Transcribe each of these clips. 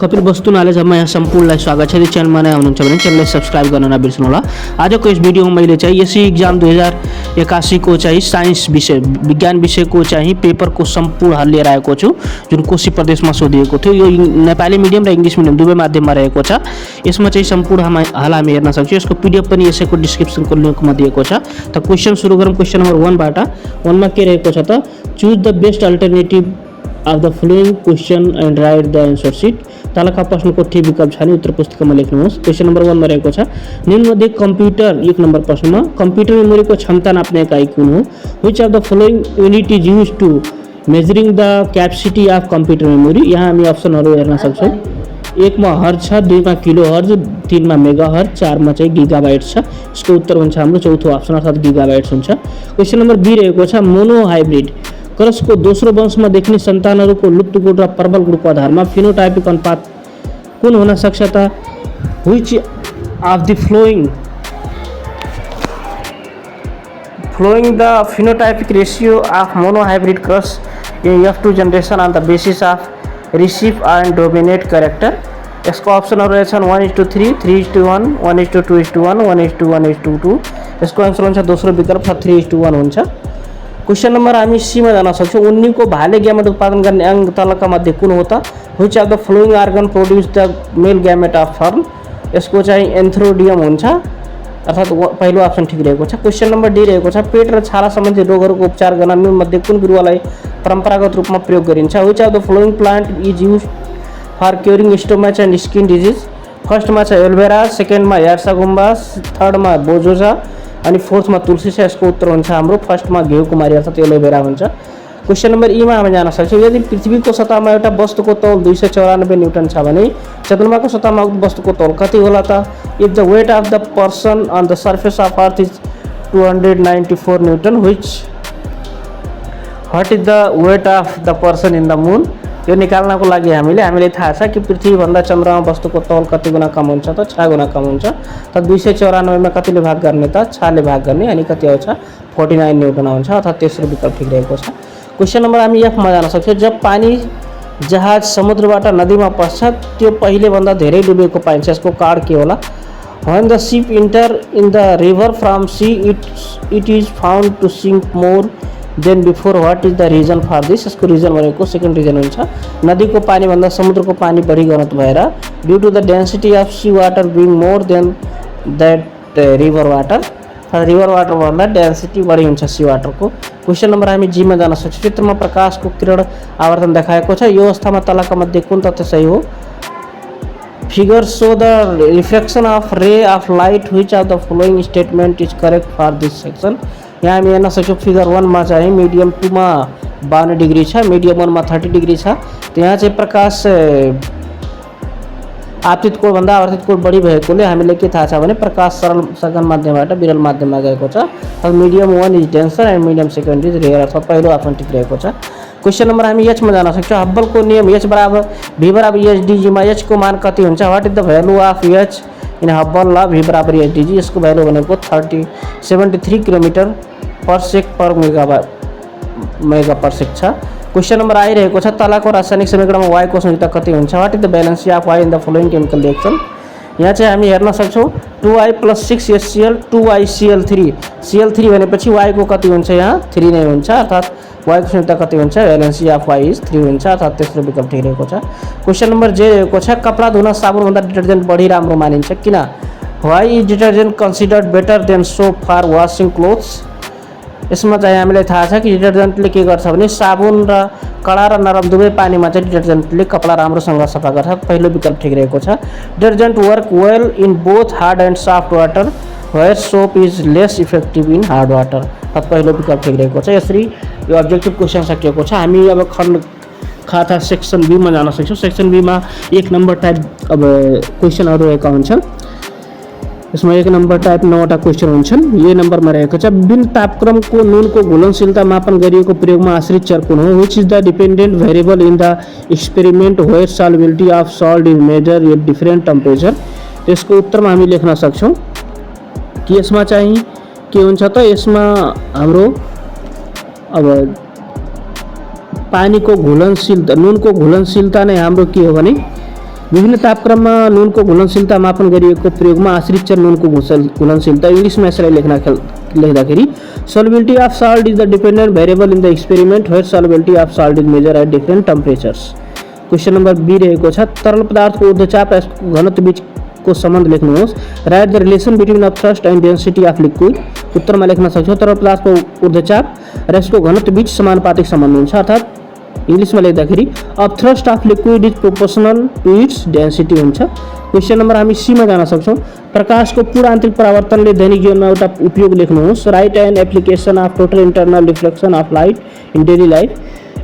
कपिल वस्तु नालेजमा यहाँ सम्पूर्णलाई स्वागत छ। च्यानलमा नयाँ हुनुहुन्छ भने च्यानललाई सब्स्क्राइब गर्न नबिर्सनु होला। आजको यस भिडियोमा मैले चाहिँ एससी एक्जाम 2081 को चाहिँ साइन्स विषय विज्ञान विषयको चाहिँ पेपरको सम्पूर्ण हल लिएर आएको छु, जुन कोशी प्रदेशमा सोधिएको थियो। यो नेपाली मिडियम र इङ्ग्लिस मिडियम दुवै माध्यममा रहेको छ। यसमा चाहिँ सम्पूर्ण हल हामी हेर्न सक्छौँ। यसको पिडिएफ पनि यसैको डिस्क्रिप्सनको लिङ्कमा दिएको छ। त क्वेसन सुरु गरौँ। क्वेसन नम्बर 1 बाट। 1 मा के रहेको छ त, choose the best alternative of the following question and write the answer sheet। तालका प्रश्नको ठिक विकल्प छ नि उत्तर पुस्तिकामा लेख्नुहोस्। क्वेसन नम्बर 1 मा रहेको छ, निम्नमध्ये कम्प्युटर 1 नम्बर प्रश्नमा कम्प्युटर मेमोरीको क्षमता नाप्ने इकाइ कुन हो? Which of the following unit is used to measuring the capacity of computer memory? यहाँ हामी अप्सनहरू हेर्न सक्छौँ। 1 मा हर्ज छ, 2 मा किलो हर्ज, 3 मा मेगा हर्ज, 4 मा चाहिँ गिगाबाइट छ। यसको उत्तर हुन्छ हाम्रो चौथो अप्सन अर्थात् गिगाबाइट हुन्छ। क्वेसन नम्बर 2 रहेको छ, मोनो हाइब्रिड क्रसको दोस्रो वंशमा देखिने सन्तानहरूको लुप्त गुण र प्रबल गुणको आधारमा फिनोटाइपिक अनुपात कुन हुन सक्छ त? Which of the following the phenotypic ratio of monohybrid cross in F2 generation on the basis of recessive and dominant character? यसको अप्सनहरू रहेछन् 1:3, 3:1, 1:2:1, 1:1:2। यसको आन्सर हुन्छ दोस्रो विकल्प 3:1 हुन्छ। क्वेसन नम्बर हामी सी मा जान सक्छौँ। उन्नीको भाले ग्यामेट उत्पादन गर्ने अंग तलका मध्ये कुन हो त? Which of the following organ produce the male gamete of fern? यसको चाहिँ एन्थ्रोडियम हुन्छ अर्थात् पहिलो अप्सन ठिक रहेको छ। क्वेसन नम्बर डी रहेको छ, पेट र छाला सम्बन्धी रोगहरूको उपचार गर्न निम्नमध्ये कुन बिरुवालाई परम्परागत रूपमा प्रयोग गरिन्छ? Which of the following plant is used for curing stomach and skin disease? फर्स्टमा छ एलोभेरा, सेकेन्डमा यार्सागुम्बा, थर्डमा बोजोजा अनि फोर्थमा तुलसी छ। यसको उत्तर हुन्छ हाम्रो फर्स्टमा घिउकुमारी अर्थात् एलोभेरा हुन्छ। क्वेसन नम्बर ई मा हामी जान सक्छौँ। यदि पृथ्वीको सतहमा एउटा वस्तुको तौल 294 न्युटन छ भने चन्द्रमाको सतहमा उक्त वस्तुको तौल कति होला त? If the weight of the person on the surface of earth is 294 newton, what is the weight of the person in the moon? यो निकाल्नको लागि हामीलाई थाहा छ कि पृथ्वीभन्दा चन्द्रमा वस्तुको तौल कति गुणा कम हुन्छ त? 6 गुणा कम हुन्छ। त 294 मा कतिले भाग गर्ने त? 6 ले भाग गर्ने अनि कति आउँछ? 49 न्युटन आउँछ अर्थात् तेस्रो विकल्प ठिक रहेको छ। क्वेसन नम्बर हामी एफ मा जान सक्छौँ। जब पानी जहाज समुद्रबाट नदीमा पस्छ त्यो पहिले भन्दा धेरै डुबेको पाइन्छ, यसको कारण के होला? When the ship enter in the river from sea it is found to sink more than before, what is the reason for this? यसको रिजन भनेको सेकेन्ड रिजन हुन्छ नदीको पानी भन्दा समुद्रको पानी बढी घनत्व भएर, due to the density of sea water being more than that river water. River water भन्दा डेन्सिटी बढी हुन्छ सी वाटरको। क्वेसन नम्बर हामी जीमा जान सक्छौँ। चित्रमा प्रकाशको किरण आवर्तन देखाएको छ, यो अवस्थामा तलका मध्ये कुन तथ्य सही हो? Figure so the reflection of ray of light, which of the following statement is correct for this section? यहाँ हामी हेर्न सक्छौँ फिगर 1 मा चाहिँ मिडियम 2 मा 52 डिग्री छ, मिडियम 1 मा 30 डिग्री छ। त्यहाँ चाहिँ प्रकाश आपतित कोणभन्दा आवर्तित कोण बढी भएकोले हामीले के थाहा छ भने प्रकाश सरल सघन माध्यमबाट विरल माध्यममा गएको छ। अब medium 1 is denser and medium second is rare अर्थात् पहिलो अप्सन ठिक रहेको छ। क्वेसन नम्बर हामी एच मा जान सक्छौँ। हब्बलको नियम H बराबर V बराबर HDG मा H को मान कति हुन्छ? What is the value of H in Hubble ल V बराबर HDG? यसको भ्यालु भनेको 73 किलोमिटर पर सेक पर मेगा पर सेक छ। क्वेसन नम्बर आइरहेको छ, तलको रासायनिक समीकरणमा Y को संयुक्त कति हुन्छ? What is the balance of Y in the following chemical reaction? यहाँ चाहिँ हामी हेर्न सक्छौँ 2Y + 6HCl 2YCl3। Cl3 भनेपछि Y को कति हुन्छ? यहाँ 3 नै हुन्छ अर्थात् Y को संयुक्त कति हुन्छ? ब्यालेन्स अफ Y इज 3 हुन्छ अर्थात् तेस्रो विकल्प ठिक रहेको छ। क्वेसन नम्बर जे रहेको छ, कपडा धुन साबुनभन्दा डिटर्जेन्ट बढी राम्रो मानिन्छ किन? Why is detergent considered better than soap for washing clothes? यसमा चाहिँ हामीलाई थाहा छ कि डिटर्जेन्टले के गर्छ भने साबुन र कडा र नरम दुवै पानीमा चाहिँ डिटर्जेन्टले कपडा राम्रोसँग सफा गर्छ। पहिलो विकल्प ठिक रहेको छ। Detergent work well in both hard and soft water where soap is less effective in hard water. पहिलो विकल्प ठिक रहेको छ। यसरी यो अब्जेक्टिभ क्वेसन सकिएको छ। हामी अब खण्ड खाता सेक्सन बी मा जान सक्छौँ। सेक्सन बी मा 1 नम्बर टाइप अब क्वेसनहरू रहेका हुन्छन्। यसमा 1 नम्बर टाइप 9वटा क्वेसन हुन्छन्। यो नम्बरमा रहेको छ, विभिन्न तापक्रमको नुनको घुलनशीलता मापन गरिएको प्रयोगमा आश्रित चर कुन हो? Which is the dependent variable in the experiment where solubility of salt is measure at different temperature? यसको उत्तरमा हामी लेख्न सक्छौँ कि यसमा चाहिँ के हुन्छ त, यसमा हाम्रो अब पानीको घुलनशीलता नुनको घुलनशीलता नै हाम्रो के हो भने विभिन्न तापक्रममा नुनको घुलनशीलता मापन गरिएको प्रयोगमा आश्रित चर नुनको घुलनशीलता इङ्ग्लिसमा यसलाई लेख्दाखेरि solubility of salt is the dependent variable in the experiment where solubility of salt is measured at different temperatures. Question number B रहेको छ तरल पदार्थको ऊर्ध्वचाप र घनत्व बीचको सम्बन्ध लेख्नुहोस्. Write the relation between of thrust and density of liquid. उत्तरमा लेख्न सक्छौ तरल पदार्थको ऊर्ध्वचाप र यसको घनत्व बीच समानुपातिक सम्बन्ध हुन्छ, अर्थात् इङ्ग्लिसमा लेख्दाखेरि of thrust of liquid is proportional to its density हुन्छ. क्वेश्चन नम्बर हामी सीमा जान सक्छौँ. प्रकाशको पूर्ण आन्तरिक परावर्तनले दैनिक जीवनमा एउटा उपयोग लेख्नुहोस्. Right and application of total internal reflection of light in daily life.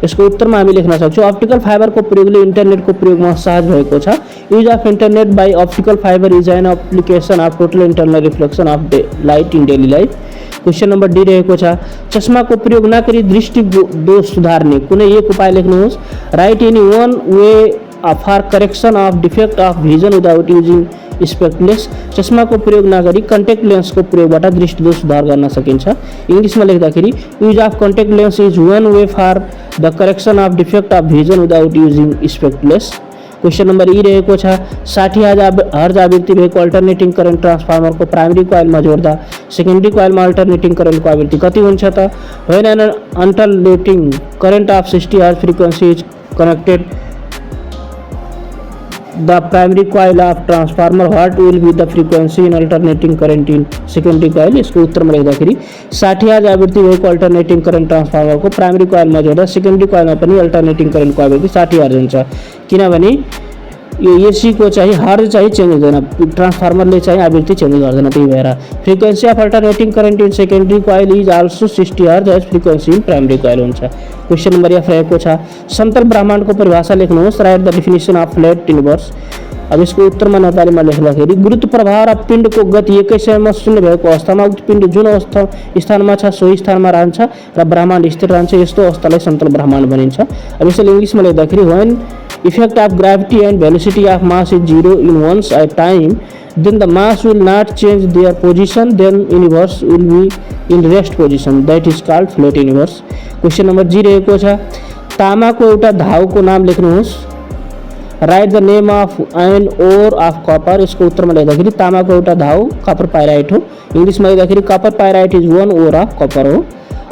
यसको उत्तरमा हामी लेख्न सक्छौँ अप्टिकल फाइबरको प्रयोगले इन्टरनेटको प्रयोगमा सहज भएको छ. Use of internet by optical fibre is an application of total internal reflection of light in daily life. Question number D रहेको छ चस्माको प्रयोग नगरी दृष्टि दोष सुधार्ने कुनै एक उपाय लेख्नुहोस्. Write any one way for correction of defect of vision without using spectacles. चस्माको प्रयोग नगरी कन्ट्याक्ट लेन्सको प्रयोगबाट दृष्टि दोष सुधार गर्न सकिन्छ. इङ्ग्लिसमा लेख्दाखेरि use of contact lens is one way for the correction of defect of vision without using spectacles. Question number E रहेको छ 60,000 हर्ज आवृत्ति भएको अल्टरनेटिङ करेन्ट ट्रान्सफर्मरको प्राइमरी कोइलमा जोड्दा सेकेन्डरी कोइलमा अल्टरनेटिङ करेन्टको आवृत्ति कति हुन्छ त? When an alternating current of 60 hertz frequency is connected the primary coil of transformer what will be the frequency in alternating current in secondary कोइल. यसको उत्तरमा लेख्दाखेरि 60,000 आवृत्ति भएको अल्टरनेटिङ करेन्ट ट्रान्सफर्मरको प्राइमरी कोइलमा जोड्दा सेकेन्डरी कोइलमा पनि अल्टरनेटिङ करेन्टको आवृत्ति 60 हर्ज हुन्छ, किनभने यो एसीको चाहिँ हर्ज चाहिँ चेन्ज हुँदैन, ट्रान्सफर्मरले चाहिँ आवृत्ति चेन्ज गर्दैन. त्यही भएर frequency of alternating current in secondary coil is also 60 hertz as frequency in primary coil हुन्छ. क्वेश्चन नंबर एफ रहेको छ समतल ब्रह्माण्डको परिभाषा लेख्नुहोस्. Write the definition of flat universe. अब यसको उत्तरमा नेपालीमा लेख्दाखेरि गुरुत्व प्रभाव र पिण्डको गति एकै समयमा शून्य भएको अवस्थामा उक्त पिण्ड जुन अवस्था स्थानमा छ सोही स्थानमा रहन्छ र ब्रह्माण्ड स्थिर रहन्छ, यस्तो अवस्थालाई समतल ब्रह्माण्ड भनिन्छ. अब यसलाई इङ्ग्लिसमा लेख्दाखेरि when effect of gravity and velocity of mass is zero in one's time, then the mass will not change their position, then universe will be in rest position, that is called flat universe. Question number G रहेको छ तामाको एउटा धाउको नाम लेख्नुहोस्. Write the name of iron ore of copper. यसको उत्तरमा लेख्दाखेरि तामाको एउटा धाउ कपर पाइराइट हो. इङ्ग्लिसमा लेख्दाखेरि copper pyrite is one ore of copper हो.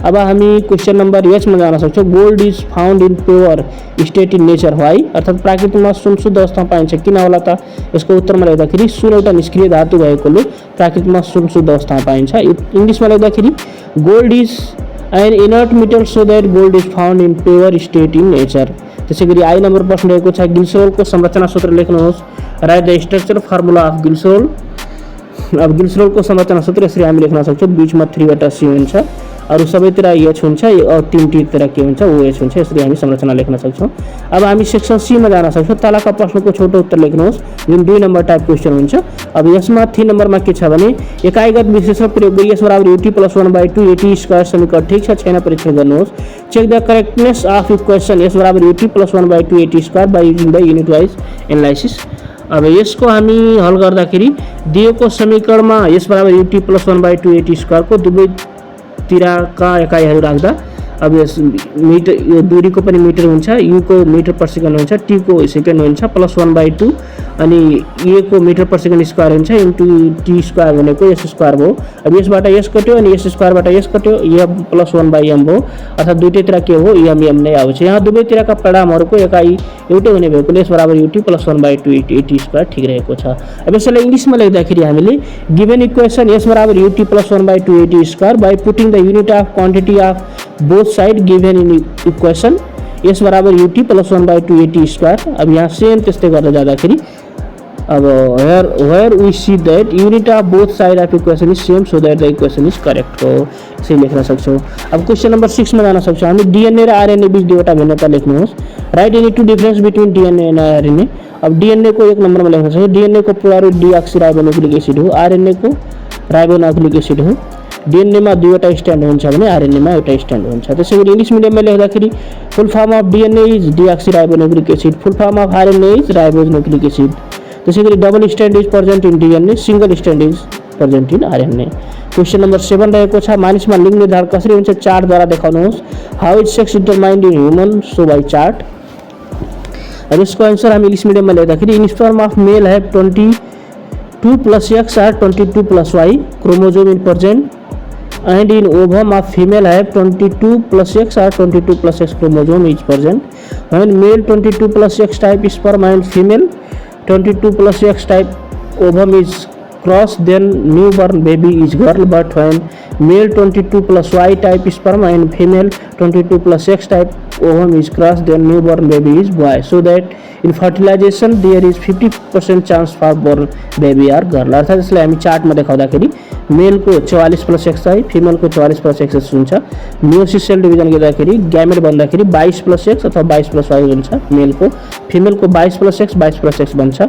अब हामी क्वेश्चन नंबर एचमा जान सक्छौँ. Gold is found in pure state in nature why, अर्थात् प्राकृतिकमा सुन शुद्ध अवस्थामा पाइन्छ, किन होला त? यसको उत्तरमा लेख्दाखेरि सुन एउटा निष्क्रिय धातु भएकोले प्राकृतिकमा सुन शुद्ध अवस्थामा पाइन्छ. इङ्ग्लिसमा लेख्दाखेरि gold is an inert metal so that gold is found in pure state in nature. त्यसै गरी आई नम्बर प्रश्न रहेको छ गिल्सरोलको संरचना सूत्र लेख्नुहोस्. Write the structure formula of glycerol. अब गिल्सरोलको संरचना सूत्र यसरी हामी लेख्न सक्छौँ. बीचमा 3 सी हुन्छ, अरू सबैतिर एच हुन्छ, 3तिर के हुन्छ ओएच हुन्छ. यसरी हामी संरचना लेख्न सक्छौँ. अब हामी सेक्सन सीमा जान सक्छौँ. तलका प्रश्नको छोटो उत्तर लेख्नुहोस् जुन 2 नम्बर टाइप क्वेसन हुन्छ. अब यसमा 3 नम्बरमा के छ भने एकाइगत विश्लेषण प्रयोग गरी s बराबर ut + 1/2 at स्क्वायर समीकरण ठिक छ छैन परीक्षण गर्नुहोस्. Check the correctness of equation s बराबर ut + 1/2 at square by using the unit wise analysis. अब यसको हामी हल गर्दाखेरि दिएको समीकरणमा s बराबर ut + 1/2 at स्क्वायरको दुवैतिरका एकाइहरू राख्दा अब यस मिटर यो दूरीको पनि मिटर हुन्छ, u को मिटर पर सेकेन्ड हुन्छ, t को सेकेन्ड हुन्छ, +1/2 अनि a को मिटर पर सेकेन्ड स्क्वायर हुन्छ इन्टु t स्क्वायर भनेको s स्क्वायर भयो. अब यसबाट s कट्यो अनि s स्क्वायरबाट s कट्यो, m + 1/m भयो, अर्थात् दुईटैतिर के हो m नै आउँछ. यहाँ दुवैतिरका परिणामहरूको एकाइ एउटै हुने भएकोले s बराबर ut + 1/2 at स्क्वायर ठिक रहेको छ. अब यसलाई इङ्ग्लिसमा लेख्दाखेरि हामीले गिभन इक्वेसन s बराबर ut + 1/2 at square by putting the unit of quantity of both side given in equation s बराबर ut + 1/2 at स्क्वायर. अब यहाँ सेम त्यस्तै गर्दा जाँदाखेरि अब where we see that unit of both side of equation is same so that the equation is correct हो, यसरी लेख्न सक्छौँ. अब क्वेसन नम्बर 6 मा जान सक्छौँ हामी. डीएनए र आरएनए बीच दुईवटा भिन्नता लेख्नुहोस्. Write any two difference between DNA and RNA. अब डीएनए को 1 नम्बरमा लेख्न सक्छौँ. डीएनए को पूरा रूप डीऑक्सिराइबोन्यूक्लिक एसिड हो, आरएनए को राइबोन्यूक्लिक एसिड हो. डीएनए मा दुईवटा स्ट्यान्ड हुन्छ भने आरएनए मा एउटा स्ट्यान्ड हुन्छ. त्यसै गरी इङ्ग्लिस मिडियममा लेख्दाखेरि full form of DNA is deoxyribonucleic acid, full form of RNA is ribonucleic acid. त्यसै गरी double strand is present in DNA, single strand is present in RNA. Question number 7 रहेको छ मानिसमा लिङ्ग निर्धारण कसरी हुन्छ चार्टद्वारा देखाउनुहोस्. How is sex determined in human so by chart. अब इसको आंसर हम इंग्लिश मीडियम में लेख्दाखेरि in sperm of mail have 22 plus X or 22 plus Y chromosome in present, and in ovum of female have 22 plus X or 22 plus X chromosome is present. When male 22 plus X type sperm and female 22 plus X type ovum is crossed, then newborn baby is girl. But when male 22 plus Y type sperm and female 22 plus X type ovum is crossed, then newborn baby is boy. So that in fertilization there is 50% chance for born baby or girl. अर्थात यसलाई हामी चार्टमा देखाउँदाखेरि मेलको 44 plus x है, फिमेलको 44 plus x हुन्छ। Meiosis sale division गर्दाखेरि gamete भन्दाखेरि 22 plus x अथवा 22 प्लस वाई हुन्छ मेलको, फिमेलको 22 प्लस एक्स 22 प्लस एक्स बन्छ।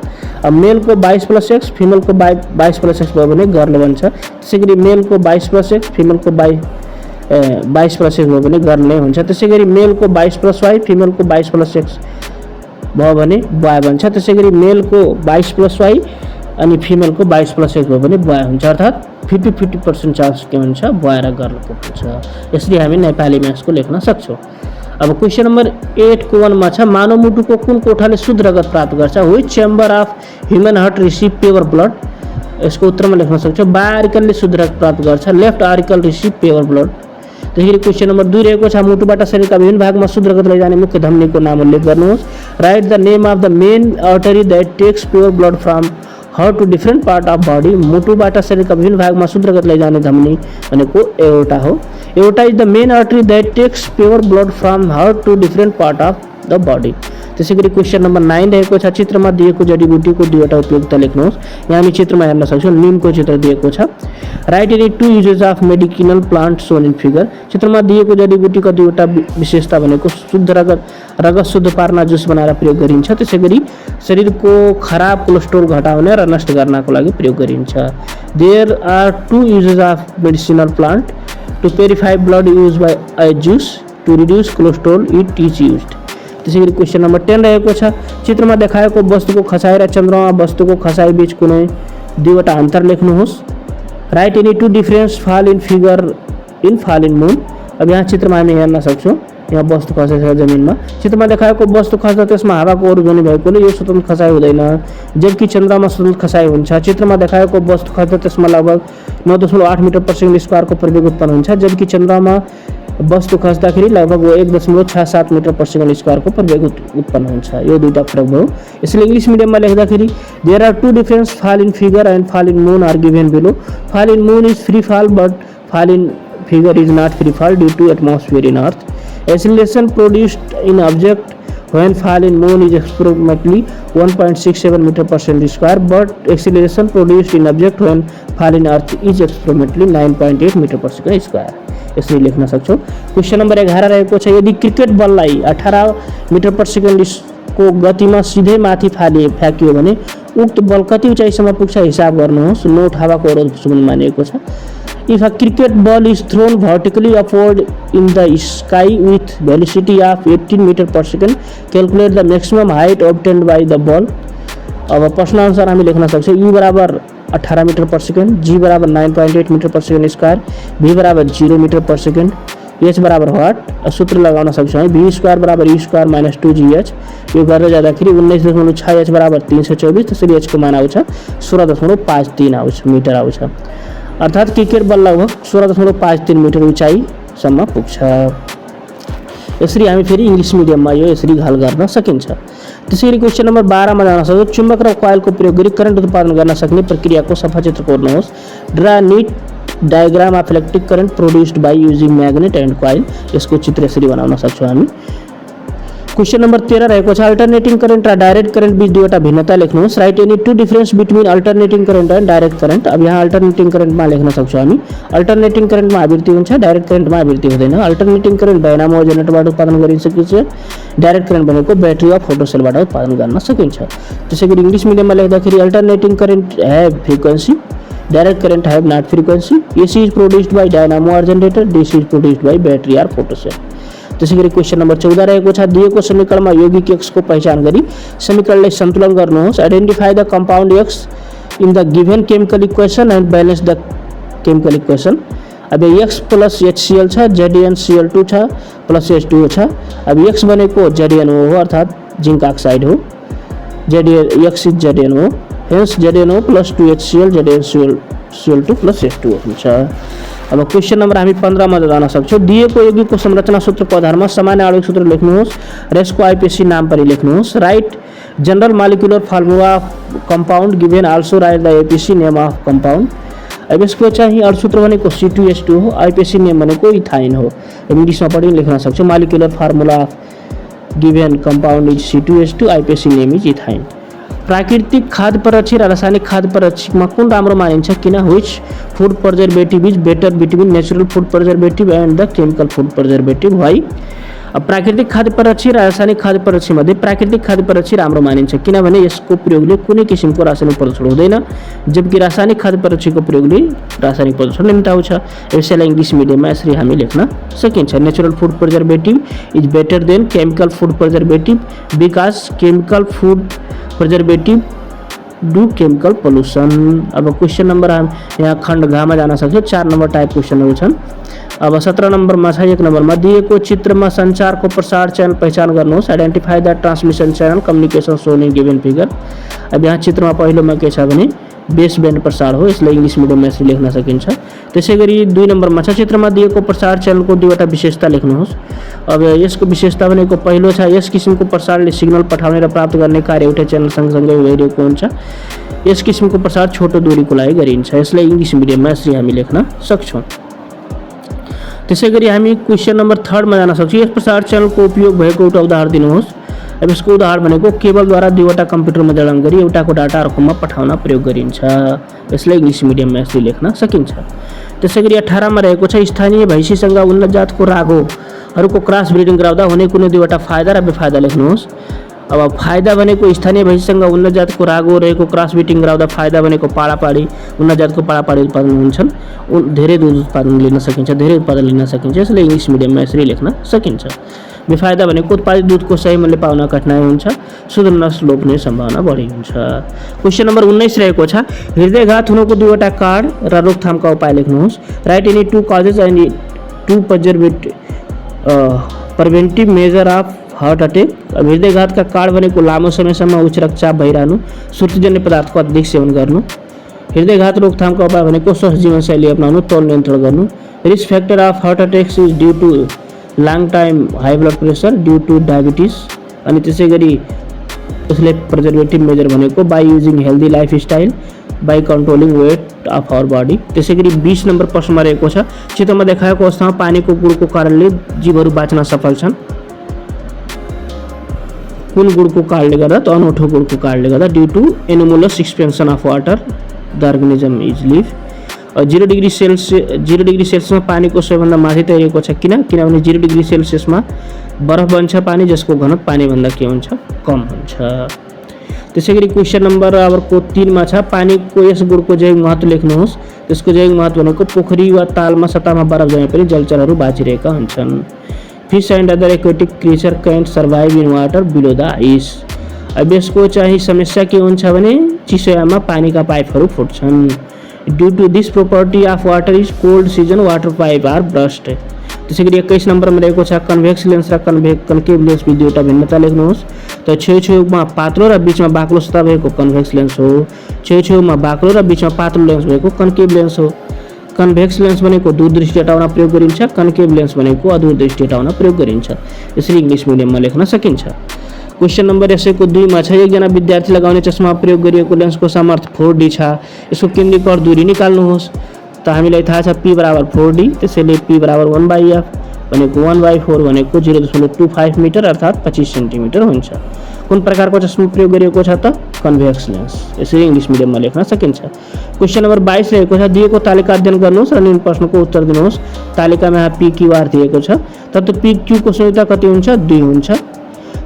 अब मेलको 22 प्लस एक्स फिमेलको 22 प्लस एक्स भयो भने गर्ल बन्छ। त्यसै गरी मेलको 22 प्लस एक्स फिमेलको 22 प्लस एक्स भयो भने गर्ल नै हुन्छ। त्यसै गरी मेलको 22 प्लस वाई फिमेलको 22 प्लस एक्स भयो भने बोय बन्छ। त्यसै गरी मेलको 22 प्लस वाई अनि फिमेलको 22 प्लस एक्स भयो भने बोय हुन्छ। अर्थात् 50% चान्स के हुन्छ बोय र गर्लको हुन्छ। यसरी हामी नेपालीमा यसको लेख्न सक्छौँ। अब क्वेसन नम्बर 8 को 1 मा छ मानव मुटुको कुन कोठाले शुद्ध रगत प्राप्त गर्छ? Which chamber of human heart receive pure blood? यसको उत्तरमा लेख्न सक्छौँ बायारिकलले शुद्ध रगत प्राप्त गर्छ, left auricle receive pure blood. त्यसैगरी क्वेसन नम्बर 2 रहेको छ मुटुबाट शरीरका विभिन्न भागमा शुद्ध रगत लैजाने मुख्य धमनीको नाम उल्लेख गर्नुहोस्। Write the name of the main artery that takes pure blood from heart to different part of body. मुटुबाट शरीरका विभिन्न भागमा शुद्ध रगत लैजाने धमनी भनेको एओर्टा हो। Aorta is the main artery that takes pure blood from heart to different part of the body. त्यसै गरी क्वेसन नम्बर 9 रहेको छ चित्रमा दिएको जडीबुटीको दुईवटा उपयोगिता लेख्नुहोस्। यहाँ हामी चित्रमा हेर्न सक्छौँ नीमको चित्र दिएको छ। Write any 2 uses of medicinal plant shown in figure. चित्रमा दिएको जडीबुटीका दुईवटा विशेषता भनेको शुद्ध रगत शुद्ध पार्न जुस बनाएर प्रयोग गरिन्छ। त्यसै गरी शरीरको खराब कोलेस्ट्रोल घटाउने र नष्ट गर्नको लागि प्रयोग गरिन्छ। There are 2 uses of medicinal plant to purify blood use by a juice to reduce cholesterol it is used. त्यसै गरी क्वेसन नम्बर 10 रहेको छ चित्रमा देखाएको वस्तुको खसाइ र चन्द्रमा वस्तुको खसाइ बीच कुनै दुईवटा अन्तर लेख्नुहोस्। Write any 2 difference fall in figure in fall in moon. अब यहाँ चित्रमा हामी हेर्न सक्छौँ यहाँ वस्तु खसाइ छ जमिनमा, चित्रमा देखाएको वस्तु खस्दा त्यसमा हावाको ओर्जनी भएकोले यो स्वतन्त्र खसाइ हुँदैन, जबकि चन्द्रमा स्वतन्त्र खसाइ हुन्छ। चित्रमा देखाएको वस्तु खस्दा त्यसमा लगभग 9.8 मिटर पर सेकेन्ड स्क्वायरको प्रवेग उत्पन्न हुन्छ, जबकि चन्द्रमा वस्तु खस्दाखेरि लगभग 1.67 मिटर पर सेकेन्ड स्क्वायरको प्रवेग उत्पन्न हुन्छ। यो दुईटा फरक भयो। यसले इङ्ग्लिस मिडियममा लेख्दाखेरि there are 2 difference fall in figure and fall in moon are given below. Fall in moon is free fall but fall in figure is not free fall due to atmosphere in earth. Acceleration produced in object when fall in moon is approximately 1.67 meter per second square, but acceleration produced in object when fall in earth is approximately 9.8 meter per second square. यसरी लेख्न सक्छौँ। Question number 11 रहेको छ यदि cricket बललाई 18 metre per second को गतिमा सिधै माथि फ्याँकियो भने उक्त बल कति उचाइसम्म पुग्छ हिसाब गर्नुहोस्। नोट हावाको अवरोध मानिएको छ। If a cricket ball is thrown vertically upward in the sky with velocity of 18 meter per second, calculate the maximum height obtained by the ball. अब प्रश्न अनुसार हामी लेख्न सक्छौँ U बराबर 18 मिटर पर सेकेन्ड, G बराबर 9.8 metre per second square, V बराबर 0 metre per second, H बराबर वाट। सूत्र लगाउन सक्छौँ है V स्क्वायर बराबर E स्क्वायर माइनस 2GH। यो गरेर जाँदाखेरि 19.6 H बराबर 324। त्यसरी H को मान आउँछ 16.53 आउँछ मिटर आउँछ। अर्थात् क्रिकेट बल लगभग 16.53 मिटर उचाइसम्म पुग्छ। यसरी हामी फेरि इङ्ग्लिस मिडियममा यो यसरी हल गर्न सकिन्छ। त्यसैगरी क्वेसन नम्बर 12 मा जान सक्छौँ चुम्बक र कोइलको प्रयोग गरी करेन्ट उत्पादन गर्न सक्ने प्रक्रियाको सफा चित्र कोर्नुहोस्। Draw neat diagram of electric current produced by using magnet and coil. यसको चित्र यसरी बनाउन सक्छौँ हामी। क्वेसन नम्बर 13 रहेको छ अल्टरनेटिङ करेन्ट र डाइरेक्ट करेन्ट बीच दुईवटा भिन्नता लेख्नुहोस्। Write any 2 difference between alternating current and direct current. अब यहाँ अल्टरनेटिङ करेन्टमा लेख्न सक्छौँ हामी अल्टरनेटिङ करेन्टमा आवृत्ति हुन्छ, डाइरेक्ट करेन्टमा आवृत्ति हुँदैन। अल्टरनेटिङ करेन्ट डायनामो जेनेरेटरबाट उत्पादन गरिन सकिन्छ, डाइरेक्ट करेन्ट भनेको ब्याट्री वा फोटोसेलबाट उत्पादन गर्न सकिन्छ। त्यसैगरी इङ्ग्लिस मिडियममा लेख्दाखेरि alternating current have frequency, direct current have not frequency. AC is produced by dynamo or generator, DC is produced by battery or photocell. त्यसैगरी क्वेसन नम्बर 14 रहेको छ दिएको समीकरणमा यौगिक x को पहिचान गरी समीकरणलाई सन्तुलन गर्नुहोस्। Identify the compound x in the given chemical equation and balance the chemical equation. अब x प्लस HCl छ, ZnCl2 छ, प्लस H2O छ। अब x भनेको ZnO हो अर्थात् जिंक ऑक्साइड हो, ZnO, hence ZnO plus 2HCl ZnCl2 plus H2O हुन्छ। अब क्वेश्चन नम्बर हामी 15 मा जान सक्छौँ। दिएको यौगिकको संरचना सूत्रको आधारमा सामान्य आणविक सूत्र लेख्नुहोस् र यसको आइपिएसी नाम पनि लेख्नुहोस्। Write general molecular formula of compound given also write the IUPAC name of compound. अब यसको चाहिँ अणुसूत्र भनेको C2H2 हो, आइपिएसी नेम भनेको इथाइन हो। इङ्ग्लिसमा पनि लेख्न सक्छौँ molecular formula of given compound is C2H2, IUPAC name is ethyne. प्राकृतिक खाद्य परीक्षण र रासायनिक खाद्य परीक्षणमा कुन राम्रो मानिन्छ किन? Which food preservative is better between natural food preservative and the chemical food preservative? Why? अब प्राकृतिक खाद्य परीक्षण र रासायनिक खाद्य परीक्षणमध्ये प्राकृतिक खाद्य परीक्षण राम्रो मानिन्छ किनभने यसको प्रयोगले कुनै किसिमको रासायनिक प्रदूषण हुँदैन, जबकि रासायनिक खाद्य परीक्षणको प्रयोगले रासायनिक प्रदूषण निम्ताउँछ। यसैलाई इङ्ग्लिस मिडियममा यसरी हामी लेख्न सकिन्छ। Natural food preservative is better than chemical food preservative because chemical food preservative do chemical pollution. अब क्वेश्चन नम्बर हम यहाँ खण्ड घमा जान सक्छौँ। 4 नम्बर टाइप क्वेश्चनहरू छन्। अब 17 नम्बरमा छ। 1 नम्बरमा दिएको चित्रमा सञ्चारको प्रसार च्यानल पहिचान गर्नुहोस्। Identify the transmission channel communication shown in given figure. अब यहाँ चित्रमा पहिलोमा के छ भने बेस ब्यान्ड प्रसार हो, यसलाई इङ्ग्लिस मिडियममा यसरी लेख्न सकिन्छ। त्यसै गरी 2 नम्बरमा छ चित्रमा दिएको प्रसार च्यानलको दुईवटा विशेषता लेख्नुहोस्। अब यसको विशेषता भनेको पहिलो छ यस किसिमको प्रसारले सिग्नल पठाउने र प्राप्त गर्ने कार्य एउटै च्यानल सँगसँगै भइरहेको हुन्छ। यस किसिमको प्रसार छोटो दूरीको लागि गरिन्छ। यसलाई इङ्ग्लिस मिडियममा यसरी हामी लेख्न सक्छौँ। त्यसै गरी हामी क्वेश्चन नम्बर 3 मा जान सक्छौँ। यस प्रसार च्यानलको उपयोग भएको एउटा उदाहरण दिनुहोस्। अब यसको उदाहरण भनेको केबलद्वारा दुईवटा कम्प्युटरमा जडान गरी एउटाको डाटा अर्कोमा पठाउन प्रयोग गरिन्छ। यसलाई इङ्ग्लिस मिडियममा यसरी लेख्न सकिन्छ। त्यसै गरी 18 मा रहेको छ स्थानीय भैँसीसँग उन्नत जातको रागोहरूको क्रस ब्रिडिङ गराउँदा हुने कुनै दुईवटा फाइदा र बेफाइदा लेख्नुहोस्। अब फाइदा भनेको स्थानीय भैँसीसँग उन्नत जातको रागो रहेको क्रस ब्रिडिङ गराउँदा फाइदा भनेको पाडापाडी उन्नत जातको पाडापाडी उत्पादन हुन्छन्, धेरै दूध उत्पादन लिन सकिन्छ, धेरै उत्पादन लिन सकिन्छ। यसलाई इङ्ग्लिस मिडियममा यसरी लेख्न सकिन्छ। बेफाइदा भनेको उत्पादित दूधको सही मूल्य पाउन कठिनाइ हुन्छ, शुद्ध नस्ल लोप्ने सम्भावना बढी हुन्छ। क्वेश्चन नम्बर 19 रहेको छ हृदयघात हुनुको दुईवटा कारण र रोकथामका उपाय लेख्नुहोस्। Write any 2 causes and 2 preventive measure of heart attack. अब हृदयघातका कारण भनेको लामो समयसम्म उच्च रक्तचाप भइरहनु, सुर्तीजन्य पदार्थको अधिक सेवन गर्नु। हृदयघात रोकथामका उपाय भनेको स्वस्थ जीवनशैली अपनाउनु, तौल नियन्त्रण गर्नु। Risk factor of heart attacks is due to long time high blood pressure due to diabetes. अनि त्यसै गरी उसले प्रिजर्भेटिभ मेजर भनेको by using healthy life style by controlling weight of our body. त्यसै गरी 20 नम्बर प्रश्नमा रहेको छ चित्रमा देखाएको अवस्थामा पानीको गुणको कारणले जीवहरू बाँच्न सफल छन्। कुन गुणको कारणले गर्दा? त अनौठो गुणको कारणले गर्दा due to anomalous expansion of water the organism is live. 0 degree सेल्सियसमा पानीको सबैभन्दा माथि तैरिएको छ किनभने 0 डिग्री सेल्सियसमा बरफ बन्छ पानी जसको घनत्व पानीभन्दा के हुन्छ? कम हुन्छ। त्यसै गरी क्वेश्चन नम्बर अब 3 मा छ पानीको यस गुणको जैविक महत्त्व लेख्नुहोस्। त्यसको जैविक महत्त्व भनेको पोखरी वा तालमा सतहमा बरफ जमे पनि जलचरहरू बाँचिरहेका हुन्छन्। Fish and other aquatic creature can survive in water below the ice. अब यसको चाहिँ समस्या के हुन्छ भने चिसोयाममा पानीका पाइपहरू फुट्छन्। Due to this property of water is cold season water pipe are burst. त्यसै गरी 21 नम्बरमा रहेको छ कन्भेक्स लेन्स र कन्केभ लेन्स बिच दुईवटा भिन्नता लेख्नुहोस्। त छेउछेउमा पातलो र बिचमा बाक्लो सतह भएको कन्भेक्स लेन्स हो, छेउछेउमा बाक्लो र बिचमा पातलो लेन्स भएको कन्केभ लेन्स हो। कन्भेक्स लेन्स भनेको दूरदृष्टि हटाउन प्रयोग गरिन्छ, कन्केभ लेन्स भनेको अदूरदृष्टि हटाउन प्रयोग गरिन्छ। यसरी इङ्ग्लिस मिडियममा लेख्न सकिन्छ। क्वेश्चन नम्बर यसैको 2 मा छ एकजना विद्यार्थी लगाउने चस्मा प्रयोग गरिएको लेन्सको सामर्थ्य 4D छ, यसको केन्द्रीकृत दूरी निकाल्नुहोस्। त हामीलाई थाहा छ P बराबर 4D, त्यसैले P बराबर 1/f भनेको 1/4 भनेको 0.25 मिटर अर्थात् 25 सेन्टिमिटर हुन्छ। कुन प्रकारको चस्मा प्रयोग गरिएको छ त? Convex lens. यसरी इङ्ग्लिस मिडियममा लेख्न सकिन्छ। क्वेश्चन नम्बर 22 रहेको छ दिएको तालिका अध्ययन गर्नुहोस् र निम्न प्रश्नको उत्तर दिनुहोस्। तालिकामा यहाँ PQR दिएको छ, तब PQ को संयुक्ता कति हुन्छ? 2 हुन्छ।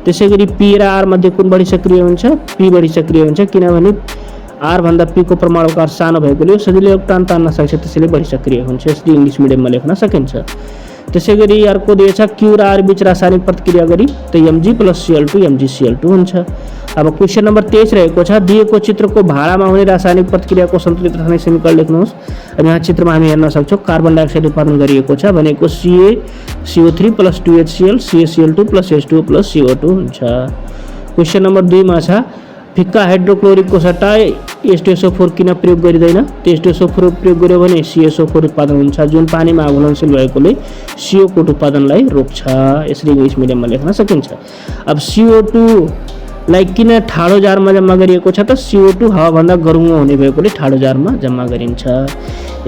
त्यसै गरी P र R मध्ये कुन बढी सक्रिय हुन्छ? P बढी सक्रिय हुन्छ किनभने R भन्दा P को परमाणु आकार सानो भएकोले सजिलै इलेक्ट्रोन तान्न सक्छ, त्यसैले बढी सक्रिय हुन्छ। यसले इङ्ग्लिस मिडियममा लेख्न सकिन्छ। त्यसै गरी अर्को दिएछ Q र R बीच रासायनिक प्रतिक्रिया गरी त Mg + Cl2 MgCl2 हुन्छ। अब क्वेश्चन नम्बर 23 रहेको छ दिएको चित्रको भाडामा हुने रासायनिक प्रतिक्रियाको सन्तुलित रासायनिक समीकरण लेख्नुहोस्। अब यहाँ चित्रमा हामी हेर्न सक्छौँ कार्बन डाइअक्साइड उत्पादन गरिएको छ भनेको CaCO3 + 2HCl CaCl2 + H2O + CO2 हुन्छ। क्वेश्चन नम्बर 2 मा छ फिक्का हाइड्रोक्लोरिकको सट्टा H2SO4 किन प्रयोग गरिँदैन? H2SO4 प्रयोग गर्यो भने CSO4 उत्पादन हुन्छ, जुन पानीमा घुलनशील भएकोले CO को उत्पादनलाई रोक्छ। यसरी इङ्ग्लिस मिडियममा लेख्न सकिन्छ। अब CO2 लाई किन ठाडो जारमा जम्मा गरिएको छ त? CO2 हावाभन्दा गरुङ्गो हुने भएकोले ठाडो जारमा जम्मा गरिन्छ।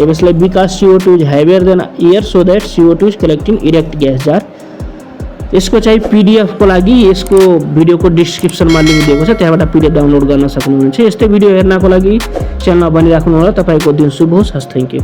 यसलाई because CO2 is heavier than air so that CO2 is collecting erect gas jar. यसको चाहिँ PDF को लागि यसको भिडियोको डिस्क्रिप्सनमा लिङ्क दिएको छ, त्यहाँबाट PDF डाउनलोड गर्न सक्नुहुन्छ। यस्तै भिडियो हेर्नको लागि च्यानलमा बनिराख्नु होला। तपाईको दिन शुभ होस्। हस्, थ्यांक यू।